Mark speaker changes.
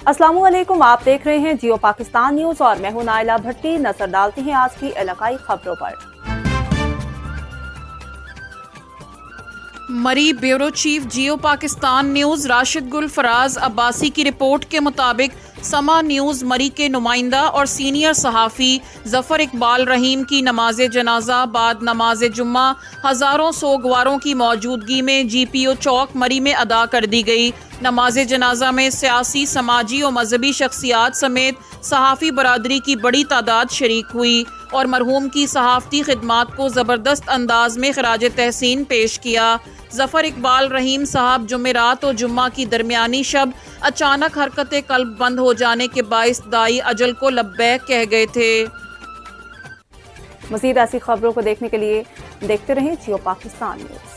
Speaker 1: अस्सलामुअलैकुम, आप देख रहे हैं जियो पाकिस्तान न्यूज और मैं हूं नाइला भट्टी। नजर डालते हैं आज की इलाकाई खबरों पर।
Speaker 2: मरी ब्यूरो चीफ जियो पाकिस्तान न्यूज राशिद गुल फराज अब्बासी की रिपोर्ट के मुताबिक समा न्यूज मरी के नुमाइंदा और सीनियर सहाफ़ी जफर इकबाल रहीम की नमाज जनाजा बाद नमाज जुम्मा हज़ारों सोगवारों की मौजूदगी में GPO चौक मरी में अदा कर दी गई। नमाज जनाजा में सियासी, समाजी और मजहबी शख्सियात समेत सहाफ़ी बरादरी की बड़ी तादाद शरीक हुई और मरहूम की सहाफ़ती खिदमात को ज़बरदस्त अंदाज में खराज तहसीन पेश किया। जफर इकबाल रहीम साहब जुमेरात और जुम्मा की दरमियानी शब अचानक हरकत कल्ब बंद हो जाने के बाइस दाई अजल को लब्बैक कह गए थे।
Speaker 1: मज़ीद ऐसी खबरों को देखने के लिए देखते रहें जियो पाकिस्तान न्यूज।